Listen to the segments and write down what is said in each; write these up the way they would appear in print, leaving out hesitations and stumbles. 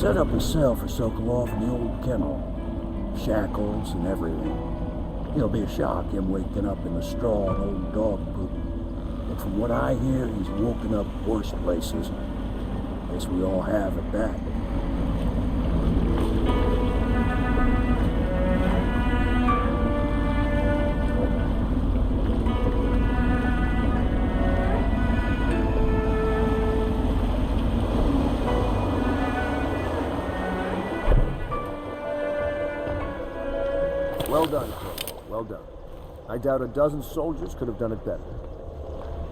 set up a cell for Sokolov in the old kennel. Shackles and everything. It'll be a shock, him waking up in the straw and old dog poop. But from what I hear, he's woken up worse places. Guess we all have at that. Well done, Colonel. Well done. I doubt a dozen soldiers could have done it better.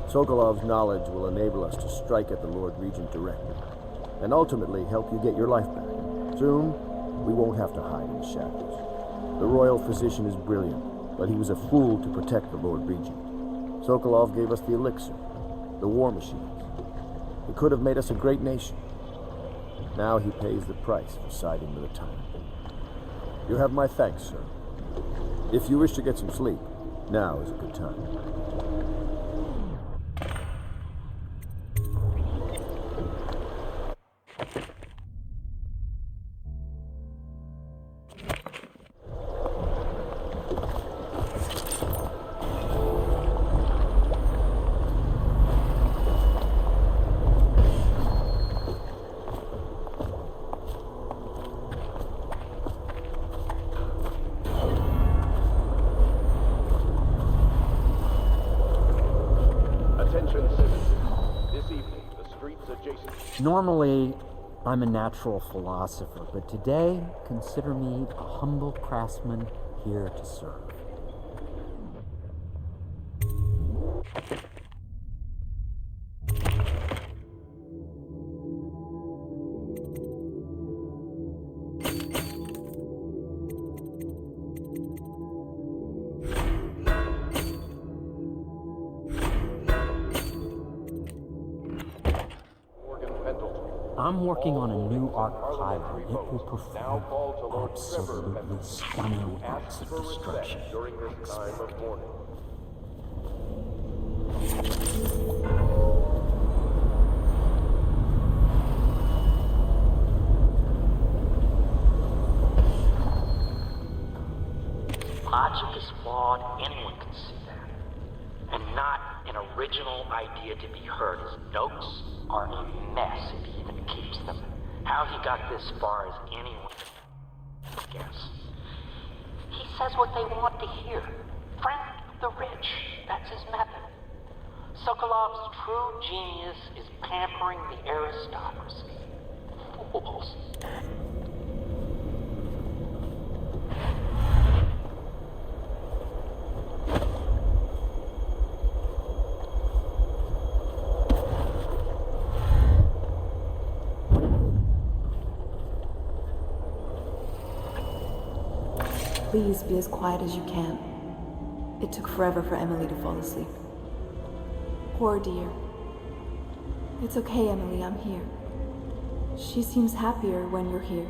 Sokolov's knowledge will enable us to strike at the Lord Regent directly, and ultimately help you get your life back. Soon, we won't have to hide in the shadows. The royal physician is brilliant, but he was a fool to protect the Lord Regent. Sokolov gave us the elixir, the war machines. He could have made us a great nation. Now he pays the price for siding with a tyrant. You have my thanks, sir. If you wish to get some sleep, now is a good time. Normally, I'm a natural philosopher, but today, consider me a humble craftsman here to serve. I'm working on a new arc-pilot. It will perform absolutely stunning acts of destruction. Logic is flawed, anyone can see that. And not an original idea to be heard. His notes are a mess if he even keeps them. How he got this far is anyone can guess. He says what they want to hear. Friend of the rich. That's his method. Sokolov's true genius is pampering the aristocracy. Fools. Please be as quiet as you can. It took forever for Emily to fall asleep. Poor dear. It's okay, Emily, I'm here. She seems happier when you're here.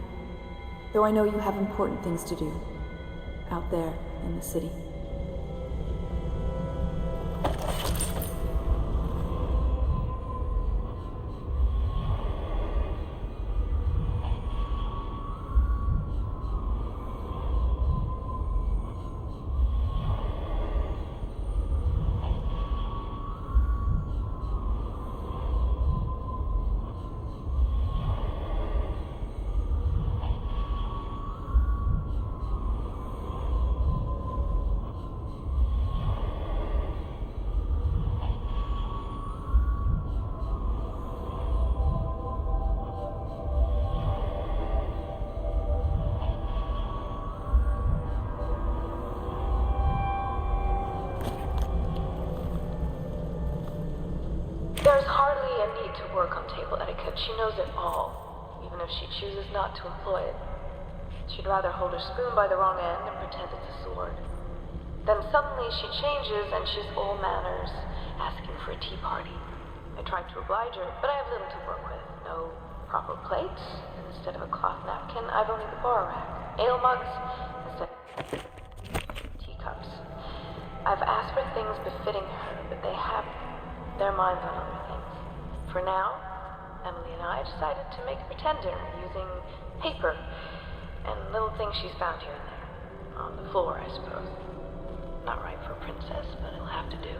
Though I know you have important things to do. Out there in the city. There's hardly a need to work on table etiquette. She knows it all, even if she chooses not to employ it. She'd rather hold her spoon by the wrong end and pretend it's a sword. Then suddenly she changes and she's all manners, asking for a tea party. I tried to oblige her, but I have little to work with. No proper plates. Instead of a cloth napkin, I've only the bar rack. Ale mugs instead of teacups. I've asked for things befitting her, but they have their minds on other things. For now, Emily and I decided to make a pretender using paper and little things she's found here and there. On the floor, I suppose. Not right for a princess, but it'll have to do.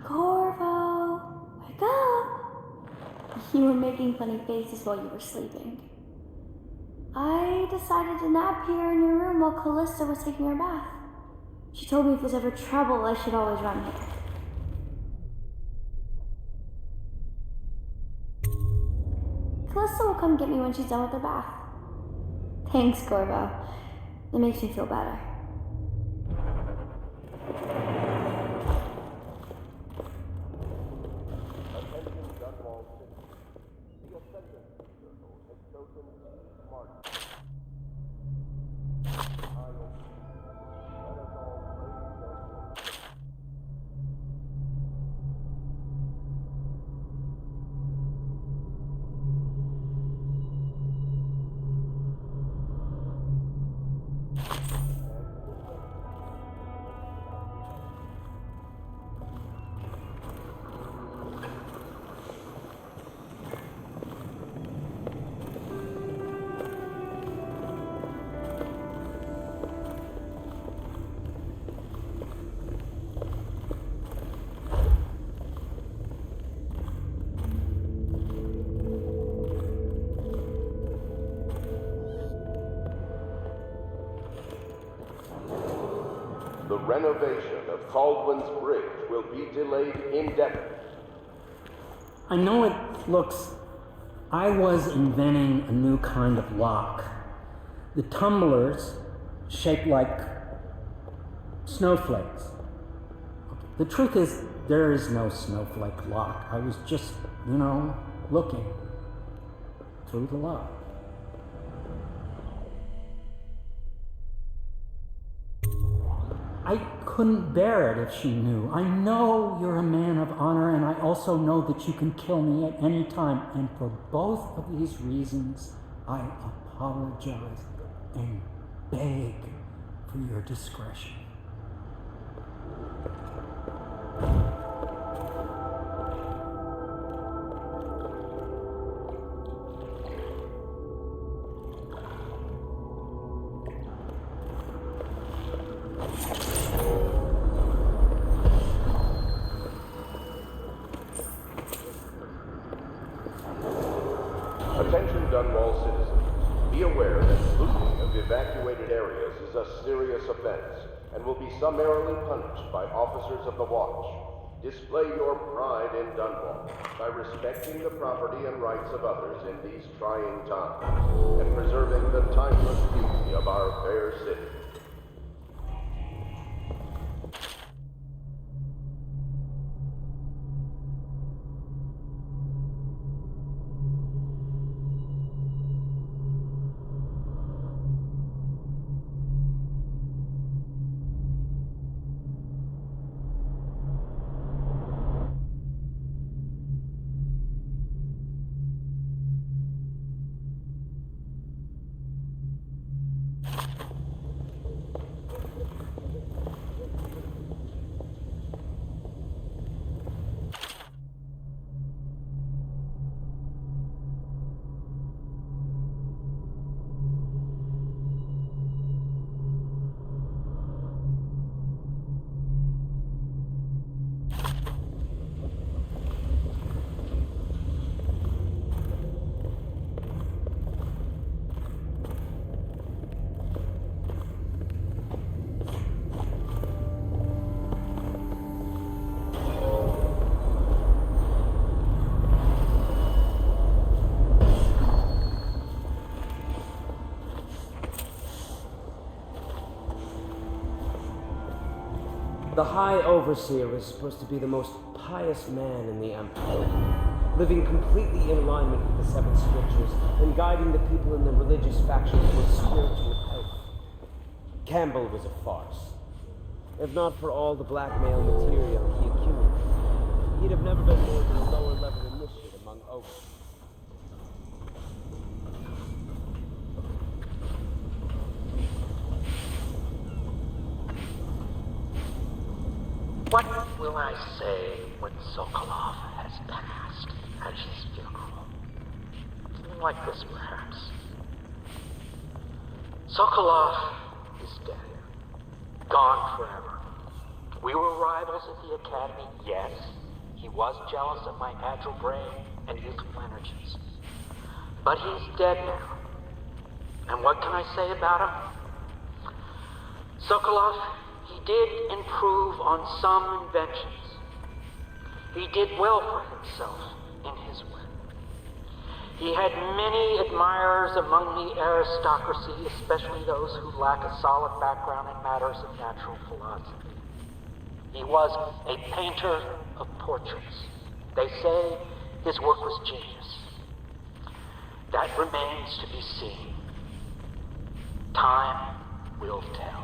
Corvo, wake up! You were making funny faces while you were sleeping. I decided to nap here in your room while Callista was taking her bath. She told me if there's ever trouble, I should always run here. Callista will come get me when she's done with her bath. Thanks, Corvo. It makes me feel better. The renovation of Caldwell's Bridge will be delayed indefinitely. I know it looks... I was inventing a new kind of lock. The tumblers shaped like snowflakes. The truth is, there is no snowflake lock. I was just, looking through the lock. I couldn't bear it if she knew. I know you're a man of honor, and I also know that you can kill me at any time. And for both of these reasons, I apologize and beg for your discretion. Attention Dunwall citizens. Be aware that looting of evacuated areas is a serious offense and will be summarily punished by officers of the watch. Display your pride in Dunwall by respecting the property and rights of others in these trying times and preserving the timeless beauty of our fair city. The High Overseer was supposed to be the most pious man in the Empire, living completely in alignment with the Seven Scriptures and guiding the people in the religious factions with spiritual health. Campbell was a farce. If not for all the blackmail material he accumulated, he'd have never been more than a lower-level initiate among Oaks. What will I say when Sokolov has passed at his funeral? Something like this, perhaps. Sokolov is dead. Gone forever. We were rivals at the Academy, yes. He was jealous of my agile brain and youthful energies. But he's dead now. And what can I say about him? Sokolov, he did improve on some inventions. He did well for himself in his way. He had many admirers among the aristocracy, especially those who lack a solid background in matters of natural philosophy. He was a painter of portraits. They say his work was genius. That remains to be seen. Time will tell.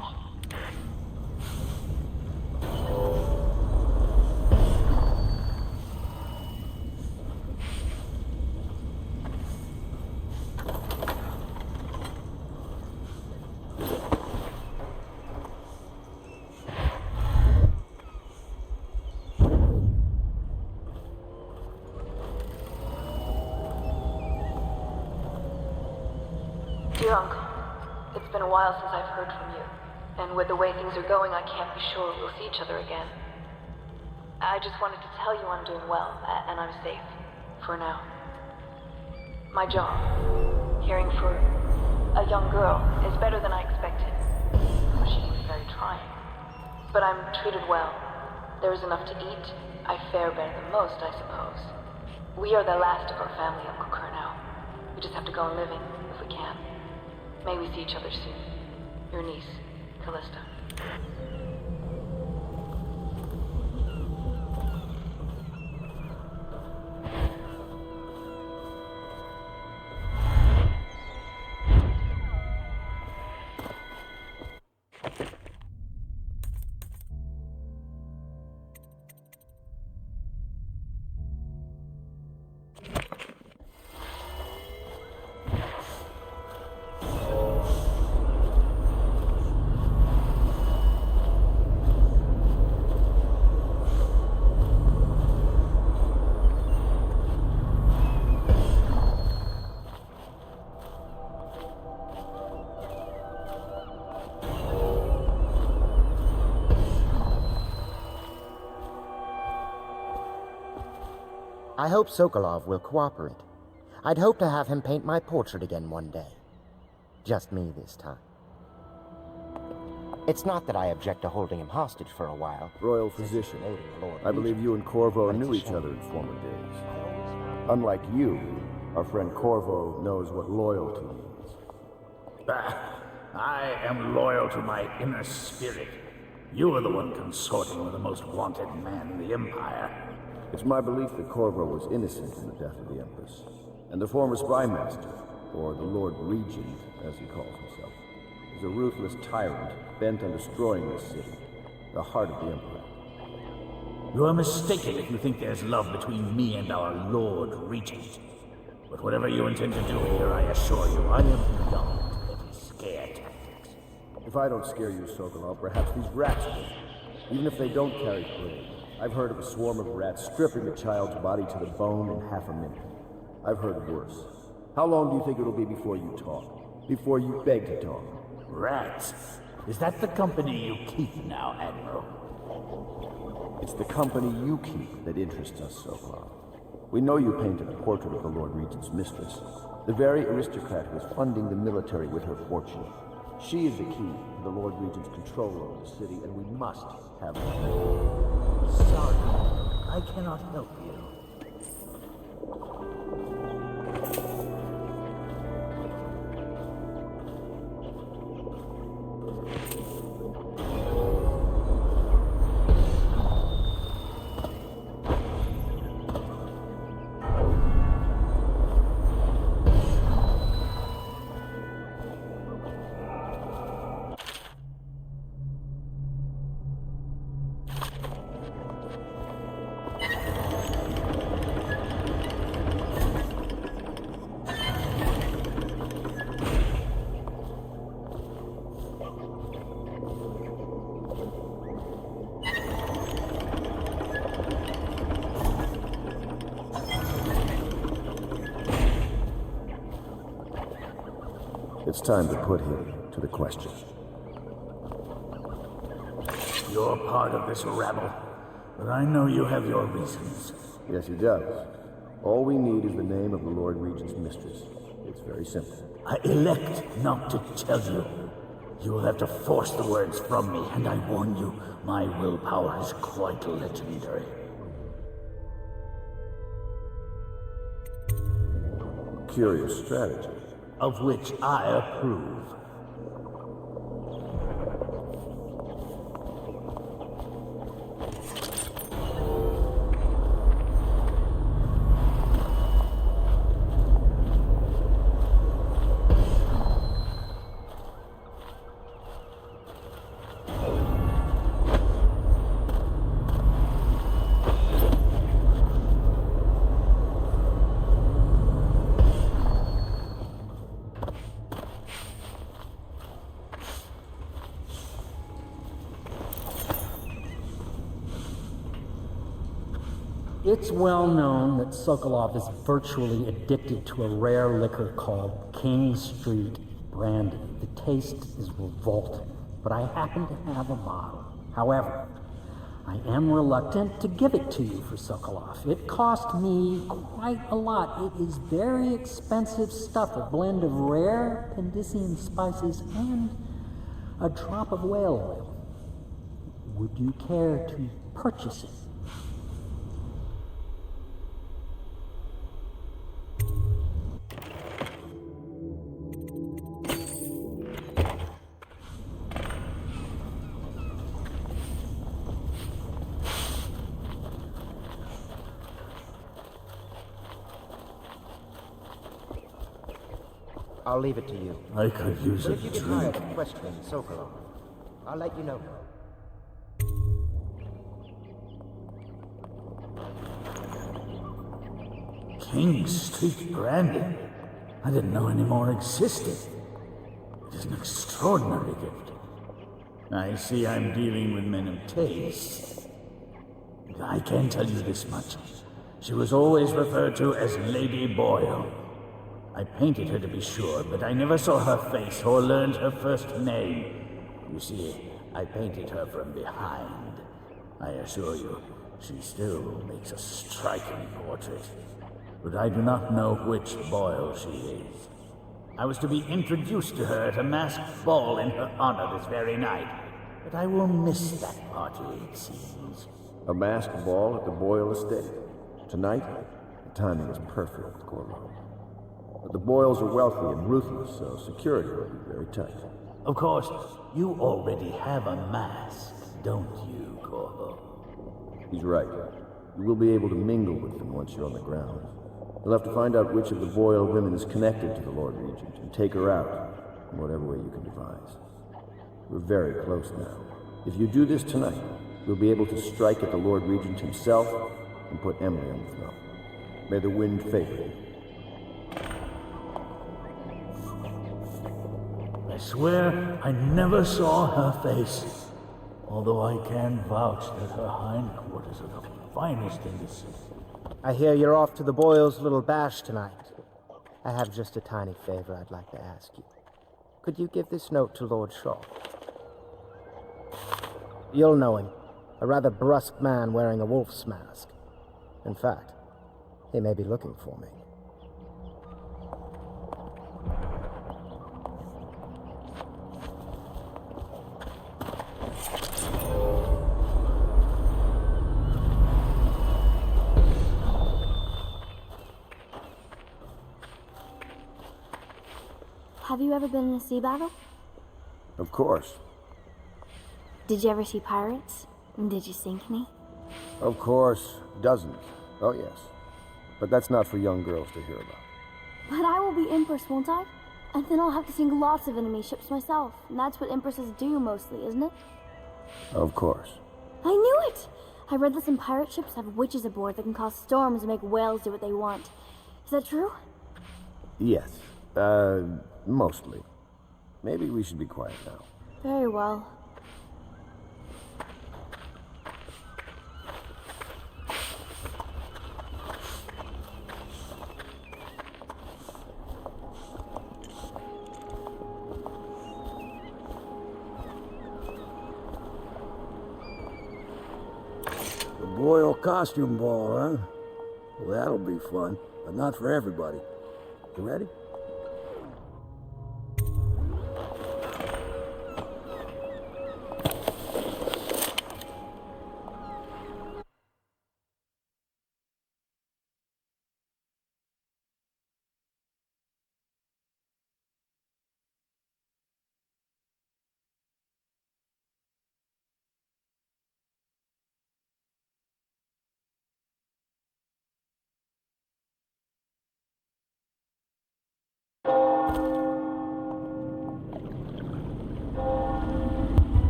Dear Uncle, it's been a while since I've heard from you, and with the way things are going, I can't be sure we'll see each other again. I just wanted to tell you I'm doing well, and I'm safe, for now. My job, caring for a young girl, is better than I expected. She can be very trying. But I'm treated well. There is enough to eat. I fare better than most, I suppose. We are the last of our family, Uncle Kurnow. We just have to go on living, if we can. May we see each other soon. Your niece, Callista. I hope Sokolov will cooperate. I'd hope to have him paint my portrait again one day. Just me this time. It's not that I object to holding him hostage for a while. Royal physician, I believe you and Corvo knew each other in former days. Unlike you, our friend Corvo knows what loyalty means. I am loyal to my inner spirit. You are the one consorting with the most wanted man in the Empire. It's my belief that Corvo was innocent in the death of the Empress, and the former spy master, or the Lord Regent, as he calls himself, is a ruthless tyrant bent on destroying this city, the heart of the Empire. You are mistaken if you think there's love between me and our Lord Regent. But whatever you intend to do here, I assure you, I am beyond any scare tactics. If I don't scare you, Sokolov, perhaps these rats will. Even if they don't carry plague. I've heard of a swarm of rats stripping a child's body to the bone in half a minute. I've heard worse. How long do you think it'll be before you talk? Before you beg to talk? Rats? Is that the company you keep now, Admiral? It's the company you keep that interests us, Sokolov. We know you painted a portrait of the Lord Regent's mistress, the very aristocrat who is funding the military with her fortune. She is the key to the Lord Regent's control over the city, and we must have her. Sorry, I cannot help you. It's time to put him to the question. You're part of this rabble, but I know you have your reasons. Yes, he does. All we need is the name of the Lord Regent's mistress. It's very simple. I elect not to tell you. You will have to force the words from me, and I warn you, my willpower is quite legendary. Curious strategy. Of which I approve. It's well known that Sokolov is virtually addicted to a rare liquor called King Street brandy. The taste is revolting, but I happen to have a bottle. However, I am reluctant to give it to you for Sokolov. It cost me quite a lot. It is very expensive stuff, a blend of rare Pandician spices and a drop of whale oil. Would you care to purchase it? I'll leave it to you. I could use But a if you get drink. tired of questioning Sokolov, I'll let you know. King Street brandy? I didn't know any more existed. It is an extraordinary gift. I see I'm dealing with men of taste. I can tell you this much. She was always referred to as Lady Boyle. I painted her to be sure, but I never saw her face or learned her first name. You see, I painted her from behind. I assure you, she still makes a striking portrait. But I do not know which Boyle she is. I was to be introduced to her at a masked ball in her honor this very night. But I will miss that party, it seems. A masked ball at the Boyle estate. Tonight, the timing is perfect, Corvo. But the Boyles are wealthy and ruthless, so security will be very tight. Of course, you already have a mask, don't you, Corvo? He's right. You will be able to mingle with them once you're on the ground. You'll have to find out which of the Boyle women is connected to the Lord Regent and take her out in whatever way you can devise. We're very close now. If you do this tonight, you'll be able to strike at the Lord Regent himself and put Emily on the throne. May the wind favor you. I swear I never saw her face, although I can vouch that her hindquarters are the finest in the city. I hear you're off to the Boyles' little bash tonight. I have just a tiny favor I'd like to ask you. Could you give this note to Lord Shaw? You'll know him. A rather brusque man wearing a wolf's mask. In fact, he may be looking for me. Have you ever been in a sea battle? Of course. Did you ever see pirates? And did you sink any? Of course. Dozens. Oh, yes. But that's not for young girls to hear about. But I will be Empress, won't I? And then I'll have to sink lots of enemy ships myself. And that's what Empresses do mostly, isn't it? Of course. I knew it! I read that some pirate ships have witches aboard that can cause storms and make whales do what they want. Is that true? Yes. Mostly. Maybe we should be quiet now. Very well. costume ball, huh? Well, that'll be fun, but not for everybody. You ready?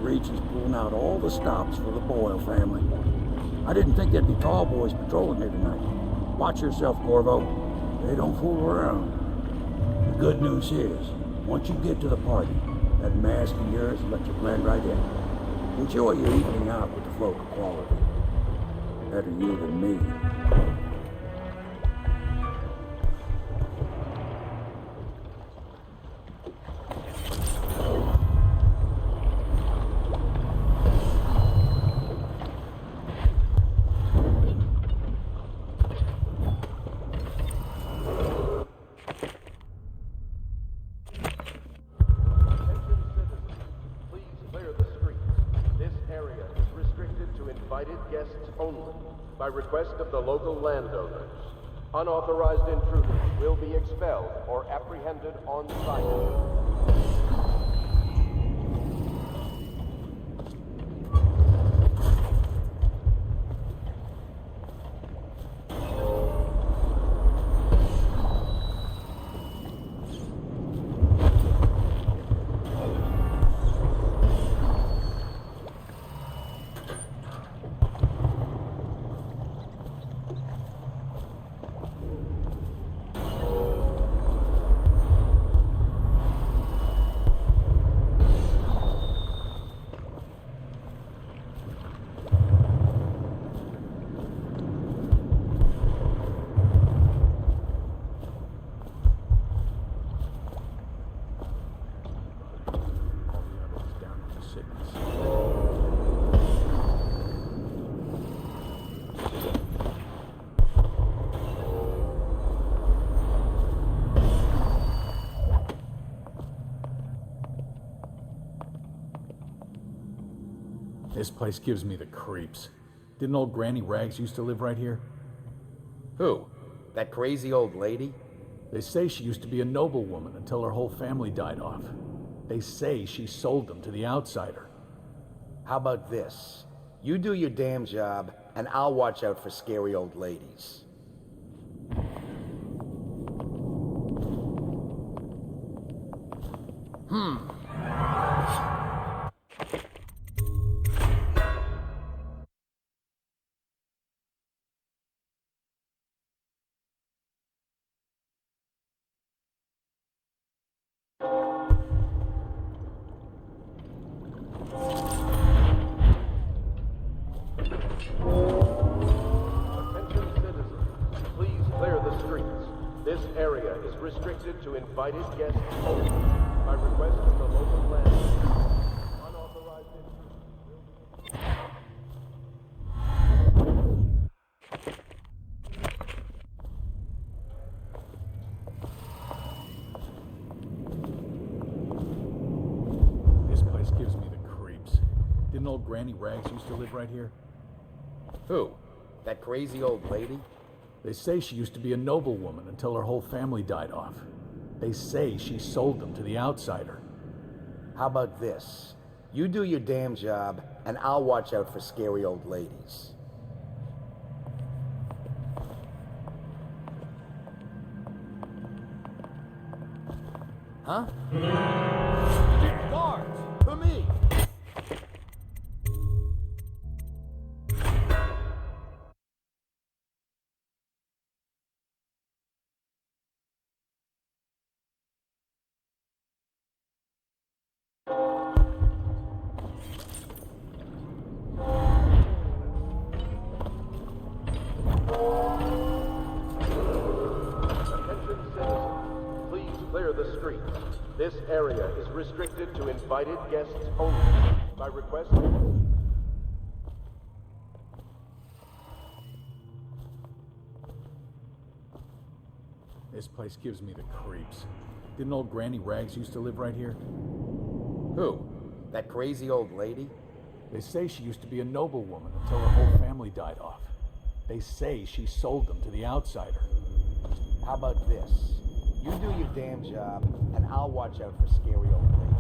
Regis pulling out all the stops for the Boyle family. I didn't think there'd be tall boys patrolling here tonight. Watch yourself, Corvo. They don't fool around. The good news is, once you get to the party, that mask of yours will let you blend right in. Enjoy your evening out with the folk of quality. Better you than me. By request of the local landowners, unauthorized intruders will be expelled or apprehended on sight. This place gives me the creeps. Didn't old Granny Rags used to live right here? Who? That crazy old lady? They say she used to be a noblewoman until her whole family died off. They say she sold them to the outsider. How about this? You do your damn job, and I'll watch out for scary old ladies. Restricted to invited guests only. By request of the local landowners, unauthorized This place gives me the creeps. Didn't old Granny Rags used to live right here? Who? That crazy old lady? They say she used to be a noblewoman until her whole family died off. They say she sold them to the outsider. How about this? You do your damn job, and I'll watch out for scary old ladies. Huh? Guards! To me! Clear the streets. This area is restricted to invited guests only. by requesting... This place gives me the creeps. Didn't old Granny Rags used to live right here? Who? That crazy old lady? They say she used to be a noblewoman until her whole family died off. They say she sold them to the outsider. How about this? You do your damn job, and I'll watch out for scary old ladies.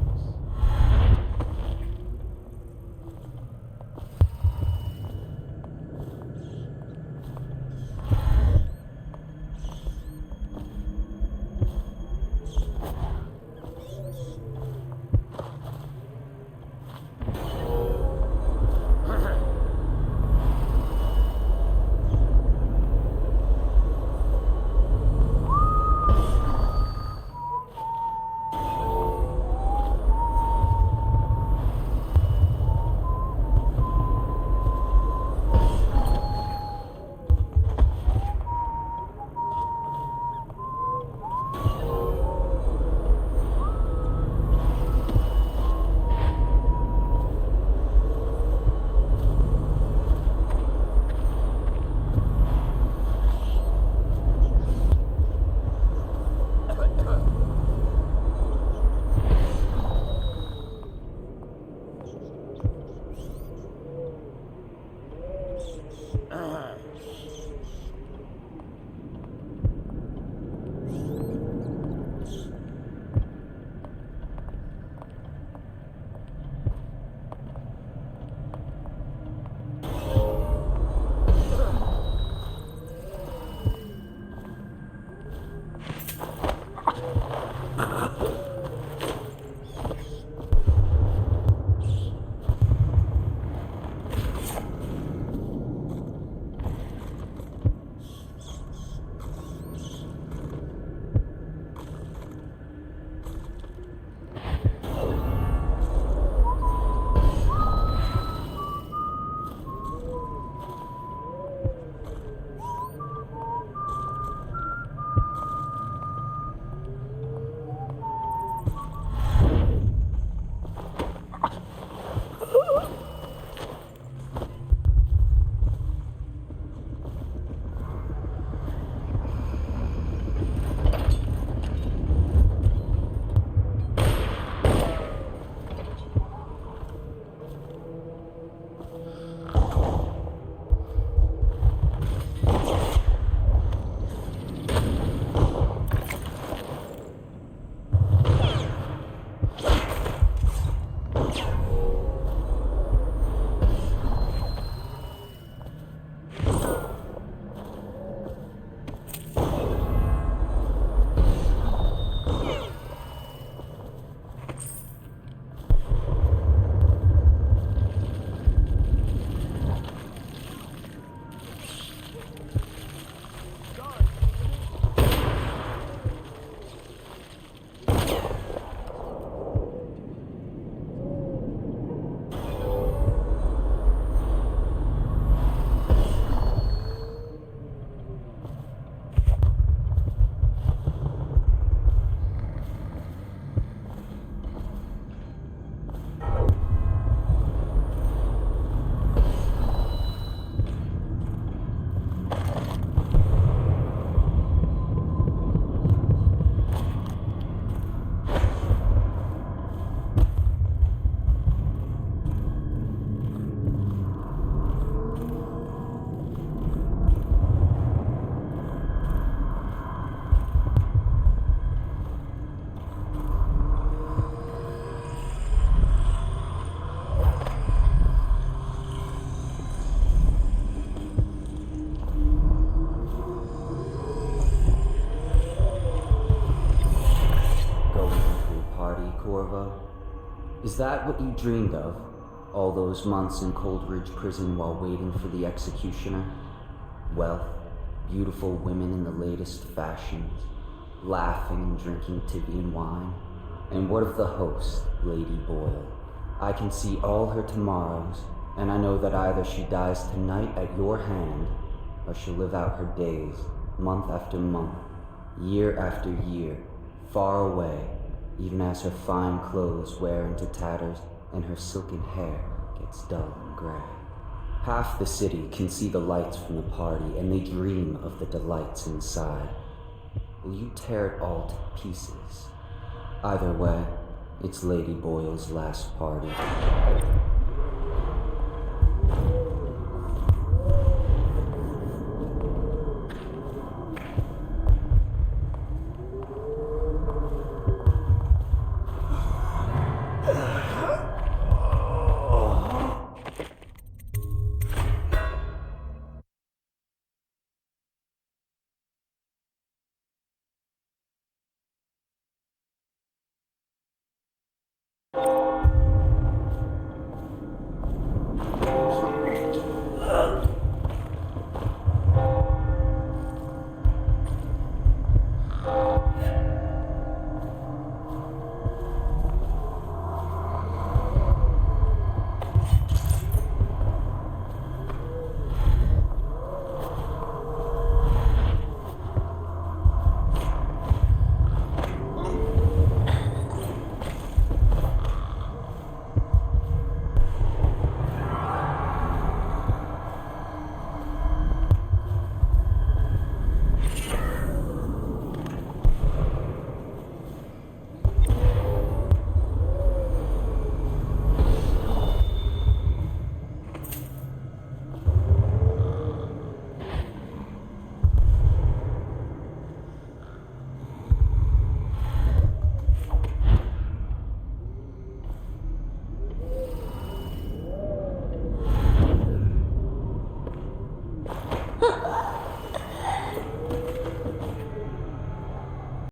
Is that what you dreamed of? All those months in Coldridge Prison while waiting for the executioner? Wealth, beautiful women in the latest fashions, laughing and drinking Tibian wine. And what of the host, Lady Boyle? I can see all her tomorrows, and I know that either she dies tonight at your hand, or she'll live out her days, month after month, year after year, far away, even as her fine clothes wear into tatters and her silken hair gets dull and gray. Half the city can see the lights from the party, and they dream of the delights inside. Will you tear it all to pieces? Either way, it's Lady Boyle's last party.